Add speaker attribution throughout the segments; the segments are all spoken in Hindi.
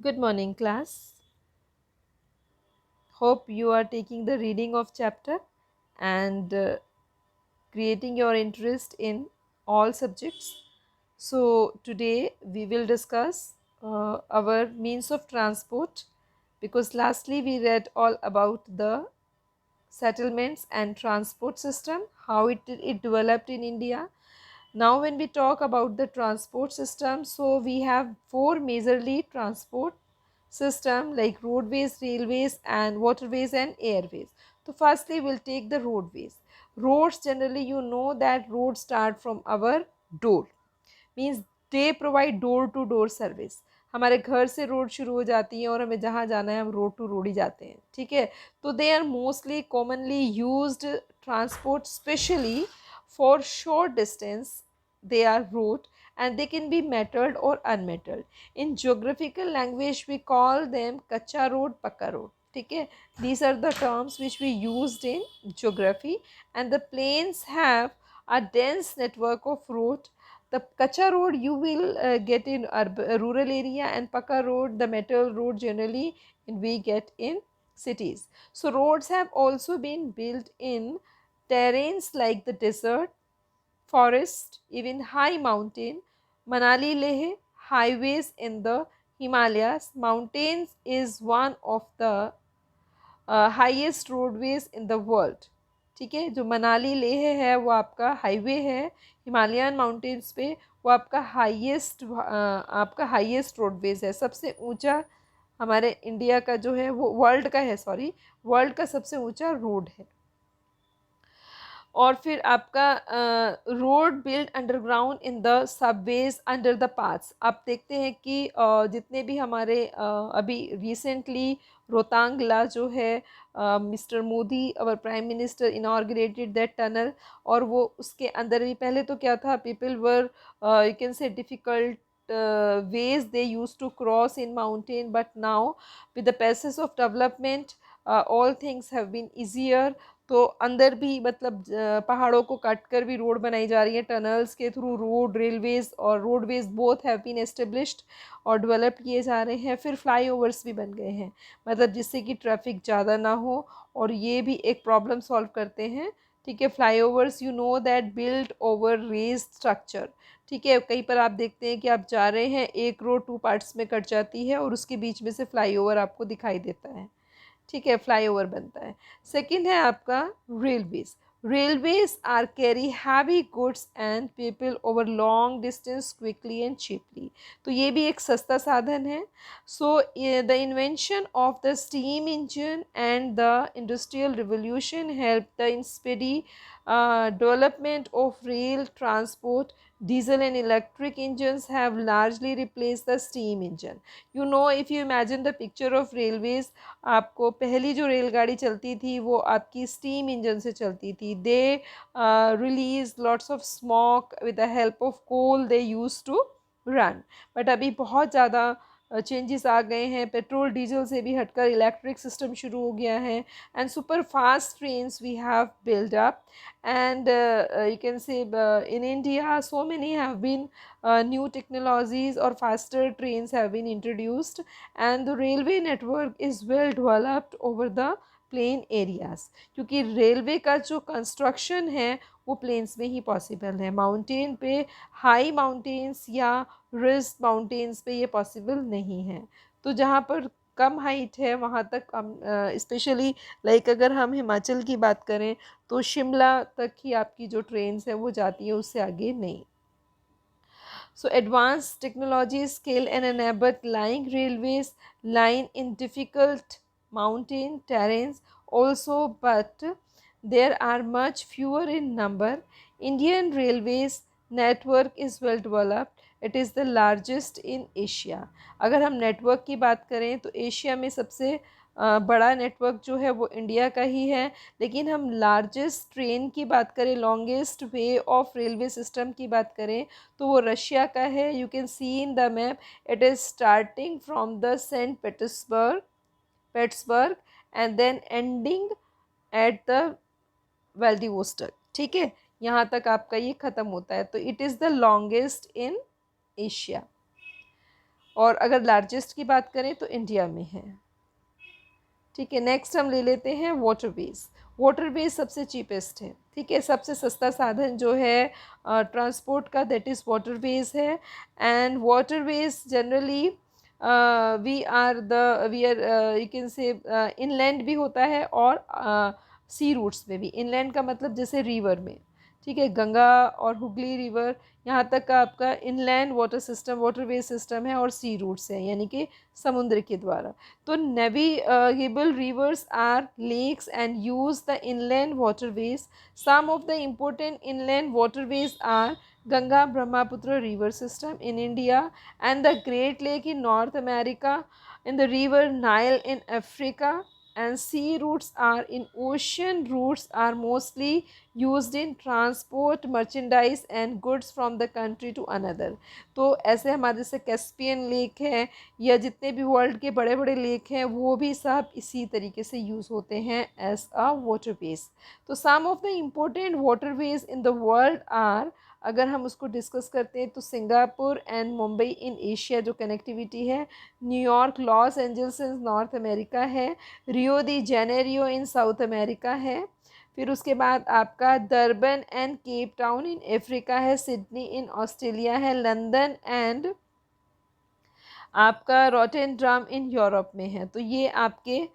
Speaker 1: Good morning, class. Hope you are taking the reading of chapter and creating your interest in all subjects. So, today we will discuss our means of transport because lastly we read all about the settlements and transport system, how it developed in India. Now, when we talk about the transport system, so we have four majorly transport system like roadways, railways and waterways and airways. So firstly we'll take the roadways. Roads, generally you know that roads start from our door, means they provide door to door service. हमारे घर से रोड शुरू हो जाती है और हमें जहाँ जाना है हम रोड टू रोड ही जाते हैं. ठीक है, तो they are mostly commonly used transport specially for short distance. they are road and they can be metalled or unmetalled. In geographical language we call them kacha road, pakka road. ठीक है, these are the terms which we used in geography. And the plains have a dense network of road. The kacha road you will get in rural area, and pakka road, the metal road, generally we get in cities. So roads have also been built in terrains like the desert, forest, even high mountain. Manali Leh highways in the Himalayas. Mountains is one of the highest roadways in the world. ठीक है, जो मनाली लेह है वो आपका हाईवे है हिमालयन माउंटेन्स पे, वो आपका हाईएस्ट रोडवेज है. सबसे ऊंचा हमारे इंडिया का जो है वो वर्ल्ड का है, सॉरी, वर्ल्ड का सबसे ऊंचा रोड है. और फिर आपका road build underground in the subways under the paths. आप देखते हैं कि जितने भी हमारे अभी रिसेंटली रोहतांगला जो है, mister Modi our prime minister इनॉर्गरेटेड that tunnel. और वो उसके अंदर भी पहले तो क्या था, पीपल वर यू कैन से difficult ways they used to cross in mountain, but now with the process of development all things have been easier. तो अंदर भी मतलब पहाड़ों को काट कर भी रोड बनाई जा रही है टनल्स के थ्रू. रोड, रेलवेज और roadways both have been established और डेवलप किए जा रहे हैं. फिर फ्लाईओवर्स भी बन गए हैं, मतलब जिससे कि ट्रैफिक ज़्यादा ना हो, और ये भी एक प्रॉब्लम सॉल्व करते हैं. ठीक है, flyovers you know that build over raise structure. ठीक है, कहीं पर आप देखते हैं कि आप जा रहे हैं, एक रोड टू पार्ट्स में कट जाती है और उसके बीच में से फ्लाईओवर आपको दिखाई देता है. ठीक है, फ्लाईओवर बनता है. सेकंड है आपका railways. Railways are carry heavy goods and people over long distance quickly and cheaply. तो ये भी एक सस्ता साधन है. So the invention of the steam engine and the industrial revolution help the in speedy development of rail transport. Diesel and electric engines have largely replaced the steam engine. You know, if you imagine the picture of railways, आपको पहली जो रेलगाड़ी चलती थी वो आपकी स्टीम इंजन से चलती थी. They release lots of smoke with the help of coal they use to run. But अभी बहुत ज़्यादा चेंजेस आ गए हैं. पेट्रोल डीजल से भी हटकर इलेक्ट्रिक सिस्टम शुरू हो गया है. And super fast trains we have build up. And you can say in India so many have been new technologies or faster trains have been introduced, and the railway network is well developed over the plain areas. क्योंकि रेलवे का जो कंस्ट्रक्शन है वो प्लेन्स में ही पॉसिबल है. माउंटेन पे, हाई माउंटेन्स या रिस्ट माउंटेन्स पे ये पॉसिबल नहीं है. तो जहाँ पर कम हाइट है वहाँ तक स्पेशली लाइक अगर हम हिमाचल की बात करें तो शिमला तक ही आपकी जो ट्रेन्स है वो जाती है, उससे आगे नहीं. So advanced technology scale and enable lying railways line in difficult mountain terrains also, but there are much fewer in number. Indian Railways network is well developed. It is the largest in Asia. अगर हम नेटवर्क की बात करें तो एशिया में सबसे बड़ा नेटवर्क जो है वो इंडिया का ही है. लेकिन हम लार्जेस्ट ट्रेन की बात करें, longest way of railway system की बात करें तो वो रशिया का है. You can see in the map, it is starting from the Saint Petersburg and then ending at the Vladivostok. ठीक है, यहाँ तक आपका ये ख़त्म होता है. तो it is the longest in Asia. और अगर लार्जेस्ट की बात करें तो इंडिया में है। ठीक है, नेक्स्ट हम ले लेते हैं वाटरवेज। वाटरवेज सबसे चीपेस्ट है, ठीक है, सबसे सस्ता साधन जो है ट्रांसपोर्ट का, दैट इज़ वाटरवेज है। And waterways generally we are you can say inland भी होता है और सी रूट्स में भी। इनलैंड का मतलब जैसे रिवर में, ठीक है, गंगा और हुगली रिवर, यहाँ तक का आपका inland water system, waterway system है, और सी रूट्स हैं यानी कि समुद्र के द्वारा। तो navigable rivers are lakes and use the inland waterways. Some of the important inland waterways are Ganga Brahmaputra river system in India, and the Great Lake in North America, and the river Nile in Africa, and sea routes are in ocean routes are mostly used in transport merchandise and goods from the country to another। तो ऐसे हमारे जैसे कैस्पियन लेक है या जितने भी वर्ल्ड के बड़े बड़े लेक हैं वो भी सब इसी तरीके से यूज़ होते हैं एज अ वाटरवेज। तो some of the important waterways in the world are, अगर हम उसको डिस्कस करते हैं तो Singapore and Mumbai in Asia जो कनेक्टिविटी है, New York Los Angeles in North America है, Rio de Janeiro in South America है, फिर उसके बाद आपका Durban and Cape Town in Africa है, सिडनी इन ऑस्ट्रेलिया है, लंदन एंड आपका रॉटरडैम इन यूरोप में है। तो ये आपके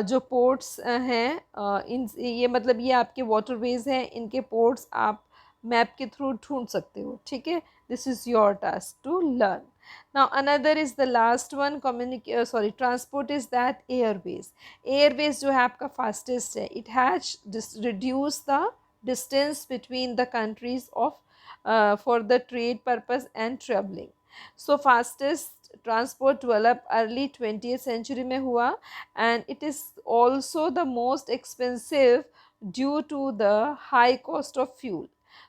Speaker 1: जो पोर्ट्स हैं इन ये मतलब ये आपके वाटरवेज हैं, इनके पोर्ट्स आप मैप के थ्रू ढूंढ सकते हो। ठीक है, this is your task to learn. Now another is the last one, transport is that airways. Airways जो है आपका फास्टेस्ट है, it has reduce the distance between the countries of for the trade purpose and travelling. So fastest transport develop early 20th century में हुआ, and it is also the most expensive due to the high cost of fuel.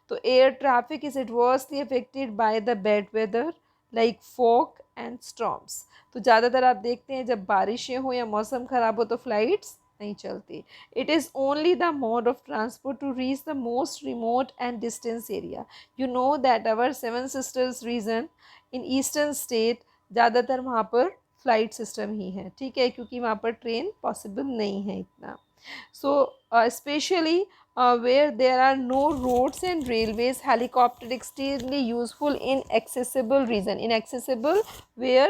Speaker 1: तो air traffic is adversely affected by the bad weather like fog and storms. तो ज़्यादातर आप देखते हैं जब बारिशें हो या मौसम ख़राब हो तो फ्लाइट्स नहीं चलती। It is only the mode of transport to reach the most remote and distance area. You know that our seven sisters region in eastern state, ज़्यादातर वहाँ पर फ्लाइट सिस्टम ही है, ठीक है, क्योंकि वहाँ पर ट्रेन पॉसिबल नहीं है इतना। So specially where there are no roads and railways, helicopter extremely useful in accessible region, inaccessible where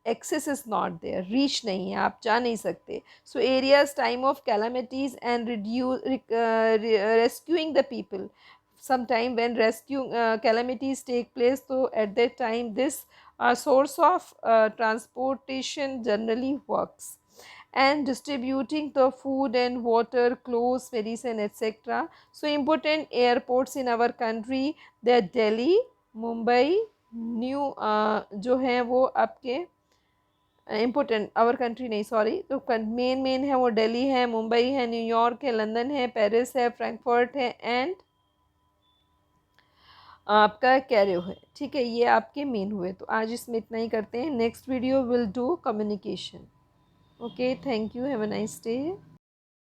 Speaker 1: access is not there, reach नहीं है, आप जा नहीं सकते। so areas time of calamities and rescuing the people, sometime when rescue calamities take place, so at that time this source of transportation generally works, and distributing the food and water, clothes, medicine, etc. So important airports in our country, they are Delhi, Mumbai, new जो हैं वो आपके इम्पोर्टेंट, आवर कंट्री नहीं सॉरी, तो मेन है वो दिल्ली है, मुंबई है, न्यूयॉर्क है, लंदन है, पेरिस है, फ्रैंकफर्ट है, एंड आपका कैरो है। ठीक है, ये आपके मेन हुए। तो आज इसमें इतना ही करते हैं, next video will do communication. Okay, thank you. Have a nice day.